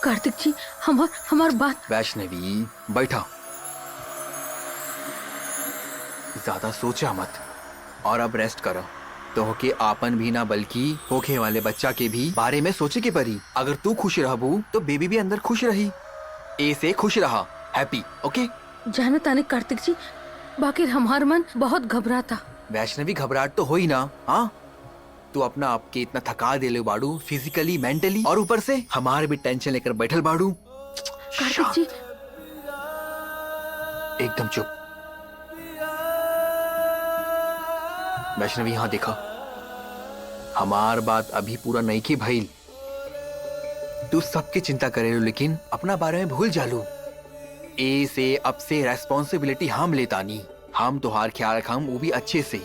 कार्तिक जी हमार बात। वैष्णवी बैठा, ज्यादा सोचा मत और अब रेस्ट करो। तो होके आपन भी ना बल्कि होके वाले बच्चा के भी बारे में सोचे के परी। अगर तू खुश रहबू तो बेबी भी अंदर खुश रही। ए से खुश रहा, हैप्पी। ओके जाने ताने कार्तिक जी, बाकी हमार मन बहुत घबराता। वैष्णवी घबराहट तो हो ही ना। हाँ, तू अपना आपके इतना थका दे ले बाड़ू, फिजिकली मेंटली, और ऊपर से हमारे भी टेंशन लेकर बैठल बाड़ू। कार्तिक जी एकदम चुप। वैष्णवी यहाँ देखा, हमार बात अभी पूरा नहीं की भाई। तू सबकी चिंता करे लेकिन अपना बारे में भूल जालू। ए से अब से रेस्पॉन्सिबिलिटी हम लेतानी। हम तुहार ख्याल रखम, वो भी अच्छे से।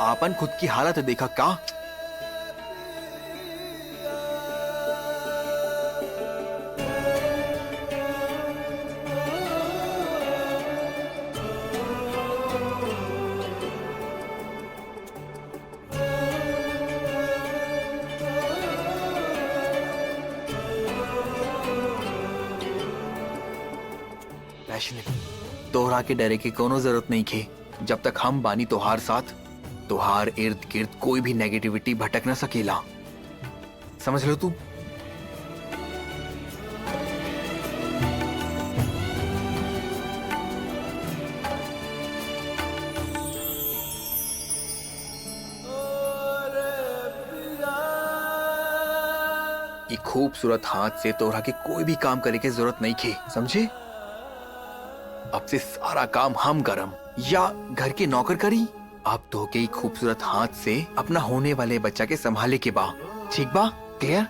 आपन खुद की हालत देखा का। तोहरा के डरे की कोनो जरूरत नहीं खे। जब तक हम बानी तोहार साथ, तोहार इर्द गिर्द कोई भी नेगेटिविटी भटक न सकेला। समझ लो तू। ये खूबसूरत हाथ से तोहरा के कोई भी काम करे के जरूरत नहीं खे, समझे। अब से सारा काम हम करम या घर के नौकर करी। अब तो के खूबसूरत हाथ से अपना होने वाले बच्चा के संभाले के बा। ठीक बा? क्लियर?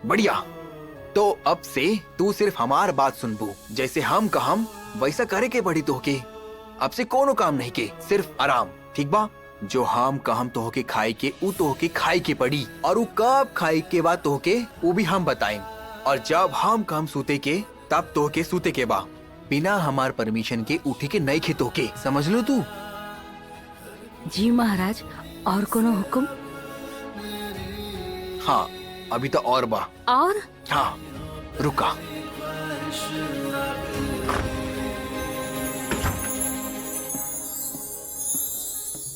बढ़िया। तो अब से तू सिर्फ हमार बात सुनबू। जैसे हम कहम वैसा करे के बड़ी तो के। अब से कोनो काम नहीं के, सिर्फ आराम। ठीक बा? जो हम कहम तो के खाए के ऊ तो के खाई के पड़ी, और ऊ कब खाई के बाद तो के वो भी हम बताएं। और जब हम कहम सूते के तब तो के सूते के बा। बिना हमार परमिशन के उठी के नहीं खेतो के। समझ लो तू। जी महाराज, और कोनो हुक्म? हाँ, अभी तो और बा। और? हाँ, रुका।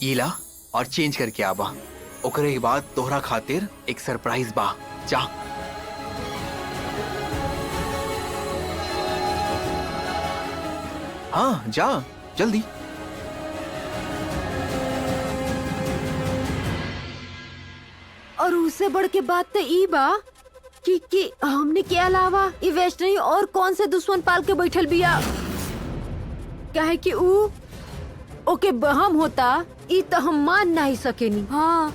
इला और चेंज करके आबा। ओकरे के बाद तोहरा खातिर एक सरप्राइज बा। जा। हाँ जा जल्दी। और उससे बढ़ के बात तो ई बा कि हमने के अलावा ये वैष्णवी और कौन से दुश्मन पाल के बैठल बिया। काहे कि ऊ ओके बहम होता, ई तो हम मान नहीं सकेनी। हाँ,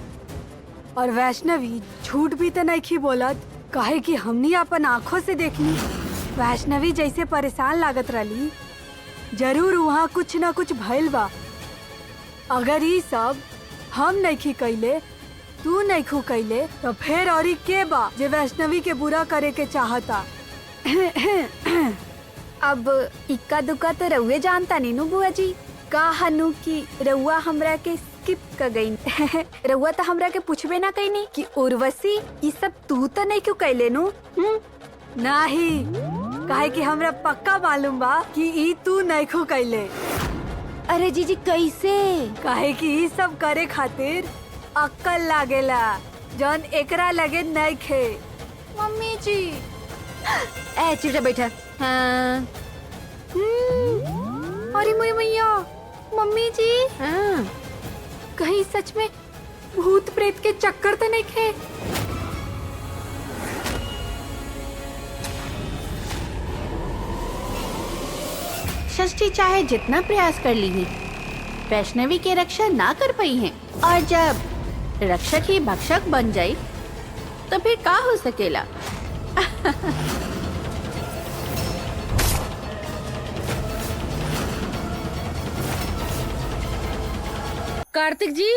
और वैष्णवी झूठ भी तो नहीं बोलत, काहे कि हमनी अपन आँखों से देखनी। वैष्णवी जैसे परेशान लागत रही, जरूर वहाँ कुछ न कुछ भइल बा। अगर ये सब हम नहीं कैले, तू नहीं कैले, तो फिर और के बा जे वैष्णवी के बुरा करे के चाहता। अब इक्का दुक्का तो रउए जानता नीनू बुआ जी। का हनु की रउआ हमरा के स्किप कर गई। रउआ तो हमरा के पूछबे ना कईनी कि उर्वशी ये सब तू तो नहीं क्यों कैले नु? नहीं, काहे कि हमरा पक्का मालूम बा कि ई तू नहीं कैले। अरे जीजी कैसे? काहे कि ई सब करे खातिर अक्कल लागेला, जौन एकरा लगे नहीं खे। मम्मी जी। ए चुपचाप बैठा। हाँ। अरे मोरी मैया, मम्मी जी। हाँ। कहीं सच में भूत प्रेत के चक्कर तो नहीं खे? षष्ठी चाहे जितना प्रयास कर ली है, वैष्णवी के रक्षा ना कर पाई है। और जब रक्षक ही भक्षक बन जाए तो फिर का हो सकेला? कार्तिक जी,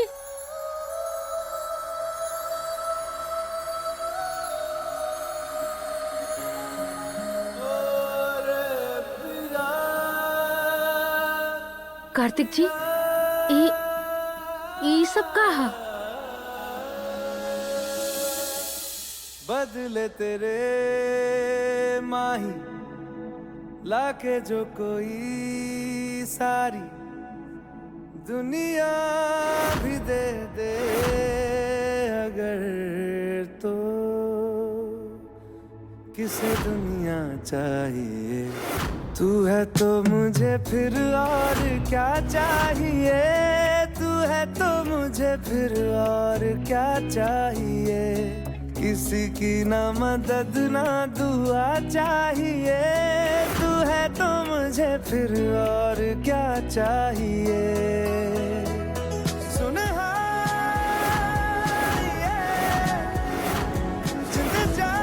कार्तिक जी, ये सब का है? बदले तेरे माही लाके जो कोई सारी दुनिया भी दे दे अगर तो किसे दुनिया चाहिए। तू है तो मुझे फिर और क्या चाहिए, तू है तो मुझे फिर और क्या चाहिए। किसी की ना मदद ना दुआ चाहिए, तू है तो मुझे फिर और क्या चाहिए। सुन हारिए, जिंद जानिए,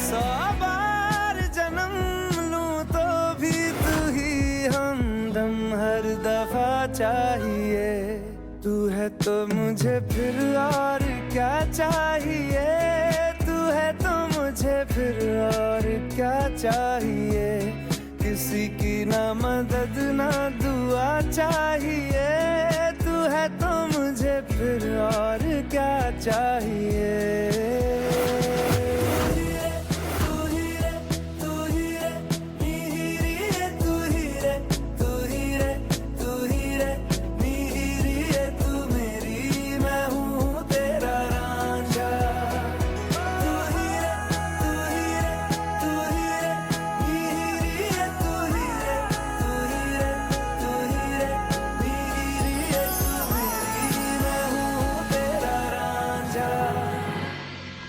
100 बार जन्म लूं तो भी तू ही हमदम हर दफा चाहिए। तू है तो मुझे फिर और क्या चाहिए, तू है तो मुझे फिर और क्या चाहिए। किसी की ना मदद ना दुआ चाहिए, तू है तो मुझे फिर और क्या चाहिए।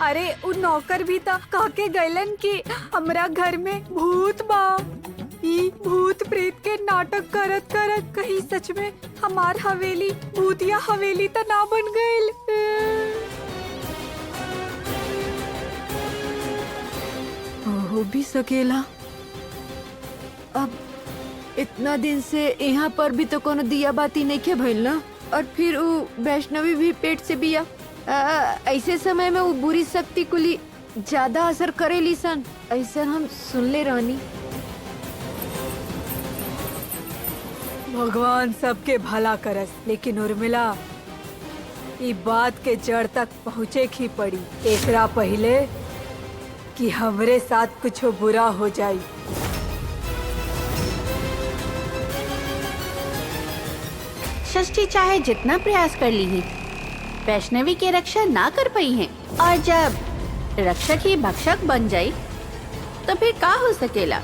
अरे उ नौकर भी था कहके गैलन कि हमरा घर में भूत बा। ई भूत प्रेत के नाटक करत करत कहीं सच में हमार हवेली भूतिया हवेली तो ना बन गईल। हो भी सकेला। अब इतना दिन से यहाँ पर भी तो कोनो दिया बाती नहीं के भइल ना, और फिर वो वैष्णवी भी पेट से बिया। ऐसे समय में वो बुरी शक्ति कुली ज्यादा असर करेली सन, ऐसा हम सुनले रहनी। भगवान सबके भला करस, लेकिन उर्मिला ई बात के जड़ तक पहुँचे ही पड़ी, एकरा पहले कि हमरे साथ कुछ बुरा हो जाई। षष्ठी चाहे जितना प्रयास कर ली है, वैष्णवी की रक्षा ना कर पाई है। और जब रक्षक ही भक्षक बन जाए तो फिर क्या हो सकेला।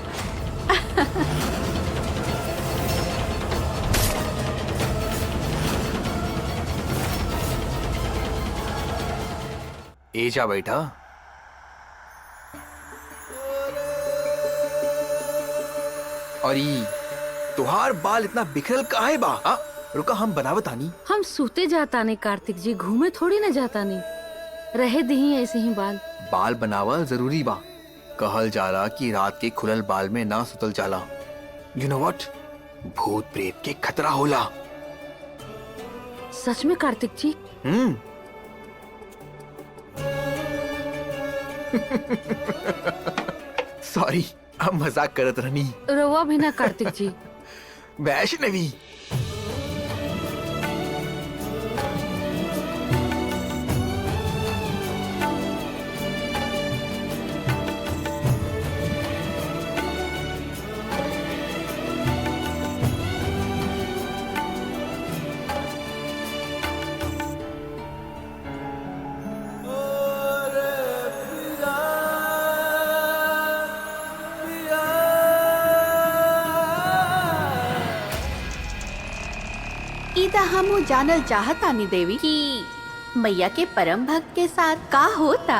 ए जा बैठा। और ई तुहार बाल इतना बिखरल काहे बा? रुका हम बनावत आनी। हम सूते जाता नहीं कार्तिक जी, घूमे थोड़ी ना जाता नहीं, रहे दही ऐसे ही बाल। बाल बनावल जरूरी बा। कहल जाला कि रात के खुलल बाल में ना सुतल जाला। यू नो व्हाट, भूत प्रेत के खतरा होला। सच में कार्तिक जी? सॉरी, हम मजाक करत रहनी। रवा भी ना कार्तिक जी। वैष्णवी ईदा हम जानल चाहतानी देवी कि मैया के परम भक्त के साथ का होता।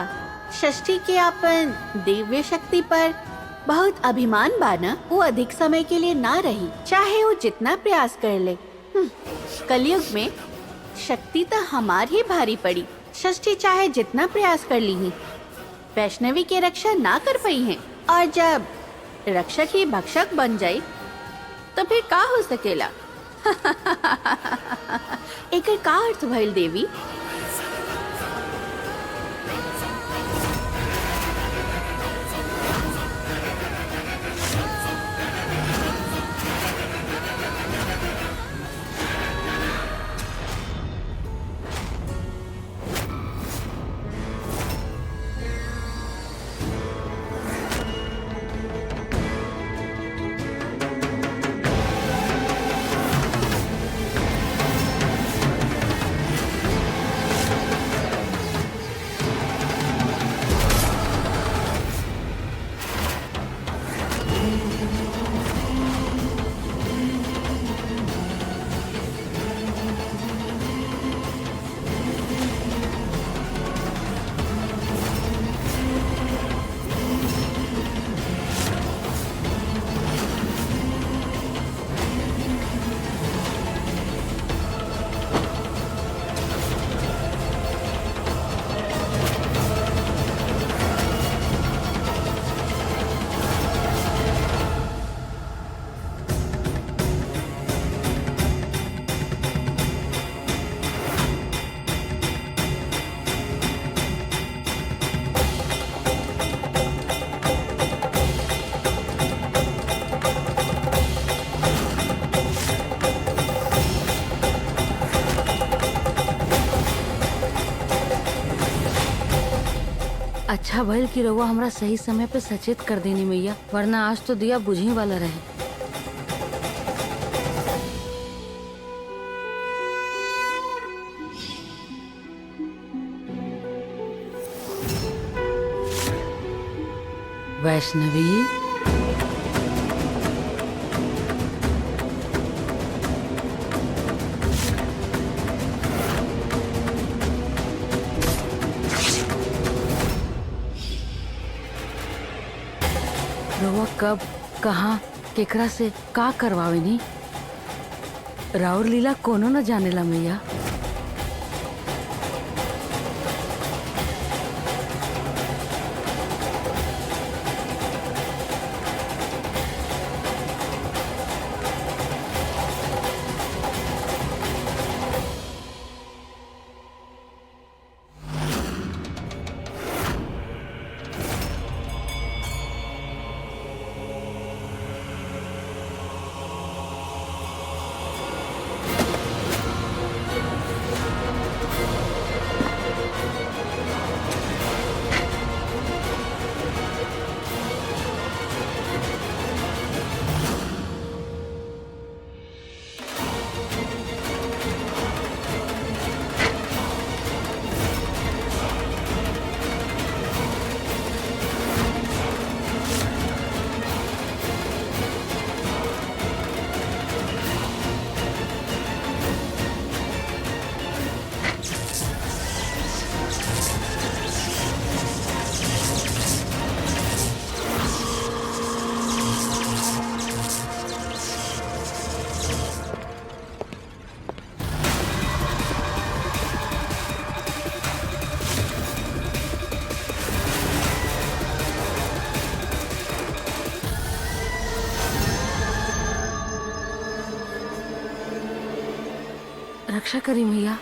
षष्ठी के अपन दिव्य शक्ति पर बहुत अभिमान बाना, वो अधिक समय के लिए ना रही, चाहे वो जितना प्रयास कर ले। कलयुग में शक्ति तो हमार ही भारी पड़ी। षष्ठी चाहे जितना प्रयास कर ली ही, वैष्णवी की रक्षा ना कर पाई है। और जब रक्षक ही भक्षक बन जाए तो फिर का हो सकेला। एकर का अर्थ भइल देवी? अच्छा भइल कि रउआ हमरा सही समय पे सचेत कर देनी मैया, वरना आज तो दिया बुझी वाला रहे। वैष्णवी, रउआ कब, कहाँ, केकरा से का करवावे नी? राउर लीला कोनो न जानेला मैया। रक्षा करी मैया।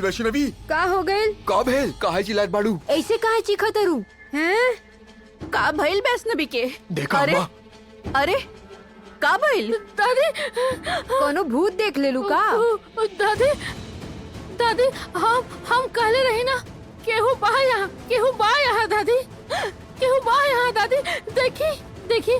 वैष्णवी का हो गइल? का भेल? काहे चिल्लात बाड़ू? ऐसे काहे चीखत हरू? हैं? का भइल वैष्णवी के? देखा अरे अम्मा। अरे का भइल? दादी, कोनो भूत देख लेलू का? दादी, दादी, हम कहले रही ना, केहू बा यहाँ, केहू बा यहाँ दादी, केहू बा यहाँ दादी, देखी देखी।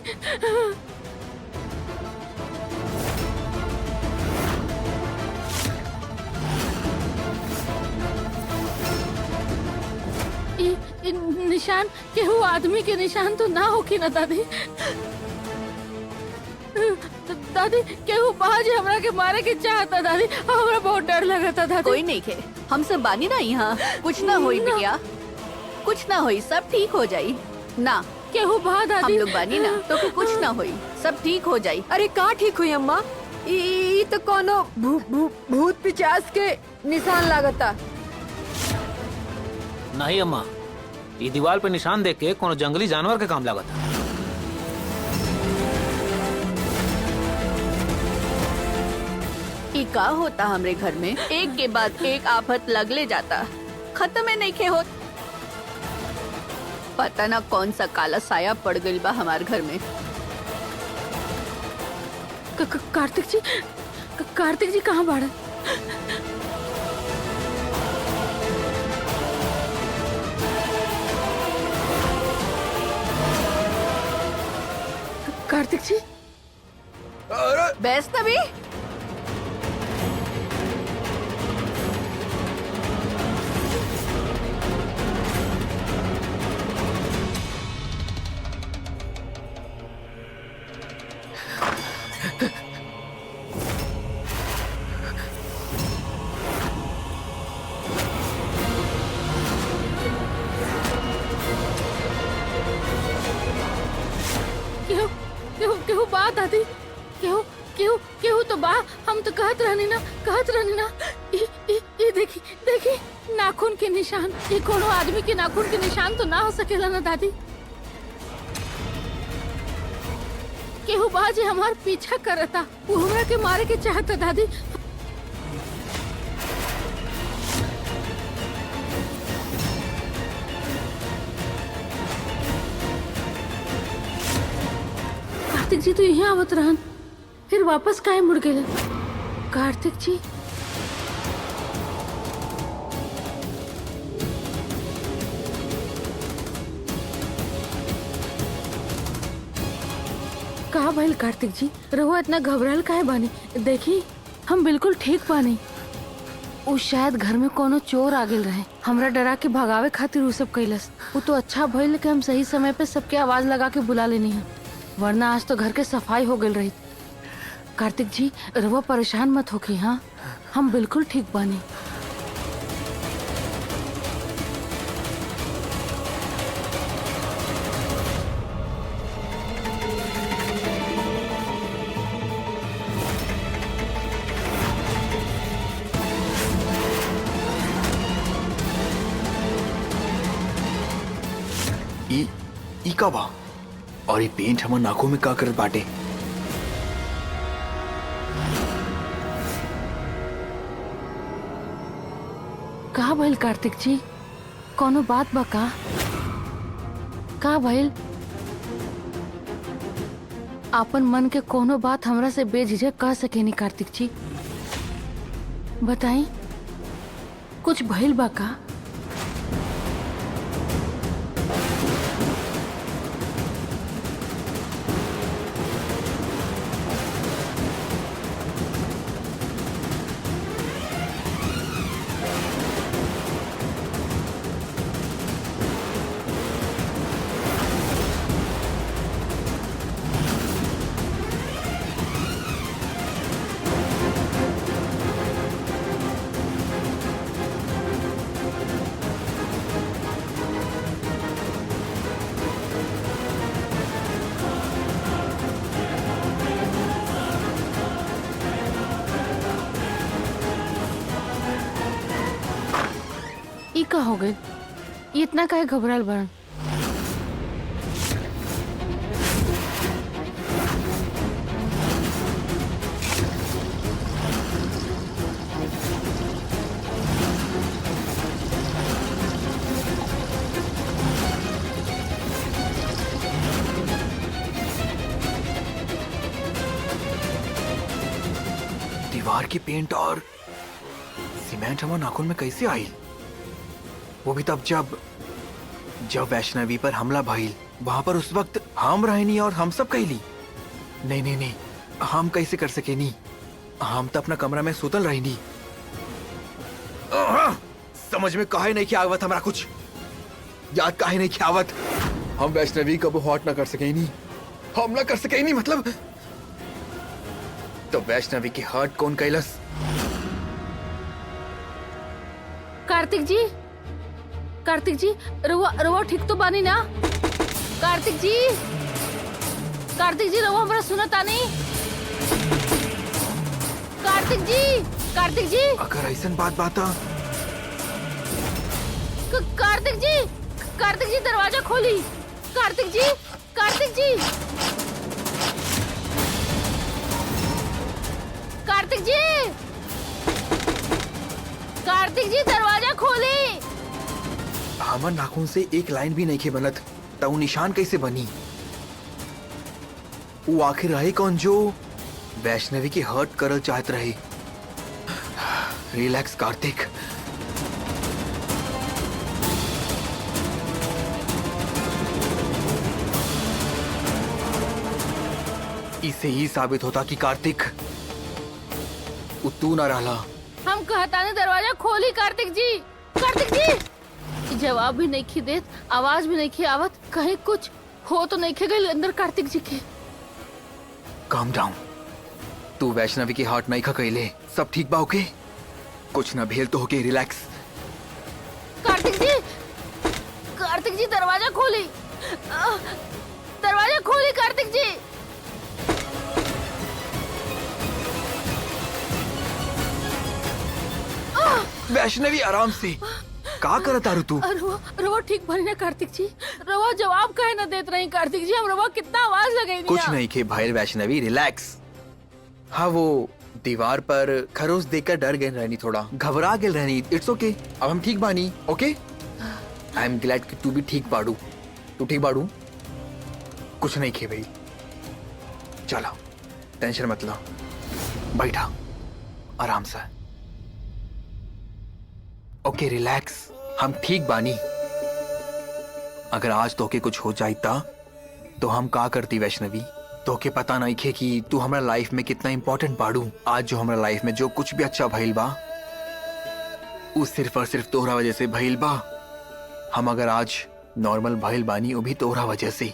इ निशान केहू आदमी के निशान तो ना होकी ना दादी। दादी केहू बाज हमरा के मारे के चाहता दादी, हमरा बहुत डर लगता दादी। कोई नहीं खे, हम सब बानी ना यहाँ, कुछ ना होई बिटिया, कुछ ना होई, सब ठीक हो जाई ना। केहू बा दादी, हम लोग बानी ना तो फिर कुछ ना होई, सब ठीक हो जाई। अरे का ठीक हुई अम्मा? ई तो कोनो भूत पिचास के निशान लागता। नहीं अम्मा, ये दीवार पे निशान देख के कोनो जंगली जानवर के काम लागत है। ई का होता हमरे घर में, एक के बाद एक आफत लगले जाता, खत्म है नहीं खे होत। पता ना कौन सा काला साया पड़ गइल बा हमार घर में। कार्तिक जी कहाँ बाड़ा? कार्तिक जी, वैष्णवी, दादी। केहू केहू केहू तो बा, हम तो कहत रहनी ना। ये देखी नाखून के निशान। ये कोनो आदमी के नाखून के निशान तो ना हो सकेला ना दादी। केहू बा जे हमार पीछा करता, वो हमरा के मारे के चाहता दादी। कार्तिक जी तो यहाँ आवत रहन, फिर वापस काहे मुड़ गए? कार्तिक जी का भइल? कार्तिक जी रहुआ इतना घबराल काहे बानी? देखी हम बिल्कुल ठीक बानी। उ शायद घर में कोनो चोर आ गेल रहे, हमरा डरा के भगावे खातिर उ सब कैलस। वो तो अच्छा भइल कि हम सही समय पे सबके आवाज लगा के बुला लेनी है, वरना आज तो घर के सफाई हो गई रही। कार्तिक जी रहुआ परेशान मत होके। हाँ हम बिल्कुल ठीक बानी। ई का बा? और ये पेंट हमर नाकों में का करत बाटे? का भइल कार्तिक जी? कोनो बात बा का भइल? आपन मन के कोनो बात हमरा से बेझिझक कह सकेनी कार्तिक जी। बताई कुछ भइल बा का? ई का हो गए? इतना काहे घबराल बड़न? दीवार की पेंट और सीमेंट हमारे नाखून में कैसे आई? वो भी तब जब वैष्णवी पर हमला भइल। वहां पर उस वक्त हम रहनी और हम सब कहली। नहीं, हम कैसे कर सके? नहीं, हम तो अपना कमरा में सुतल रहनी। समझ में काहे नहीं किया आवत? हमारा कुछ याद काहे नहीं किया आवत? हम वैष्णवी कब हॉट ना कर सके नहीं, हम ना कर सके नहीं मतलब। तो वैष्णवी की हर्ट कौन कैलस? कार्तिक जी रहुआ ठीक तो बानी ना? कार्तिक जी रहुआ हमरा सुनता नहीं? कार्तिक जी अगर ऐसन बात कार्तिक जी दरवाजा खोली। कार्तिक जी कार्तिक जी दरवाजा खोली। हमर नाखून से एक लाइन भी नहीं खे बनत, तो निशान कैसे बनी? वो आखिर रहे कौन जो वैष्णवी की हर्ट करल चाहत रहे? रिलैक्स कार्तिक। इससे ही साबित होता कि कार्तिक तू ना रहला। हम कहता ने दरवाजा खोली। कार्तिक जी जवाब भी नहीं खी देत, आवाज भी नहीं खी आवत। कहीं कुछ हो तो नहीं खे गई अंदर कार्तिक जी के? Calm down. तू वैष्णवी की हार्ट नहीं खा कैले, सब ठीक बा? ओके, कुछ ना भेल तो होके। रिलैक्स। कार्तिक जी दरवाजा खोली। कार्तिक जी। वैष्णवी आराम से का करत तारू तू? रवा रवा ठीक भरी ना कार्तिक जी। रवा जवाब काहे ना देत रही कार्तिक जी? हम रवा कितना आवाज लगाई कुछ नहीं के भाई वैष्णवी, रिलैक्स। हाँ वो दीवार पर खरोच देखकर डर गए रहनी, थोड़ा घबरा गए रहनी। इट्स ओके, अब हम ठीक बानी। ओके, आई एम ग्लैड कि तू भी ठीक बाड़ू। तू ठीक बाड़ू? कुछ नहीं खे भाई, चलो टेंशन मत लो, बैठा आराम से। ओके रिलैक्स, हम ठीक बानी। अगर आज तोके कुछ हो जाता तो हम का करती वैष्णवी? तोके पता नहीं खे कि तू हमारा लाइफ में कितना इंपॉर्टेंट बाड़ू। आज जो हमारा लाइफ में जो कुछ भी अच्छा भइल बा वो सिर्फ और सिर्फ तोहरा वजह से भइल बा। हम अगर आज नॉर्मल भइल बानी वो भी तोहरा वजह से।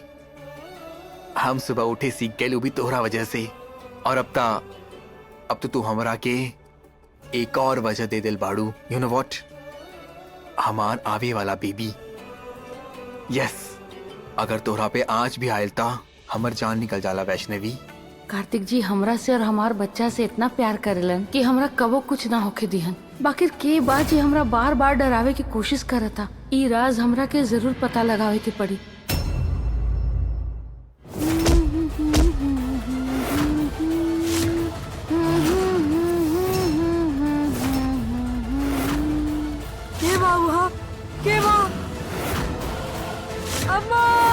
हम सुबह उठे सीख गए वो भी तोहरा वजह से। और अब तो तू हमरा के एक और वजह दे दिल बाड़ू। यू नो व्हाट, हमार आवे वाला बेबी। यस, अगर तोहरा पे आज भी आयल ता हमर जान निकल जाला वैष्णवी। कार्तिक जी हमरा से और हमार बच्चा से इतना प्यार करेलन कि हमरा कबो कुछ ना होके दिहन। बाकी के बात जी हमरा बार बार डरावे की कोशिश करता। ई राज हमरा के जरूर पता लगावे के पड़ी। के बा वहाँ? के बा? अम्मा!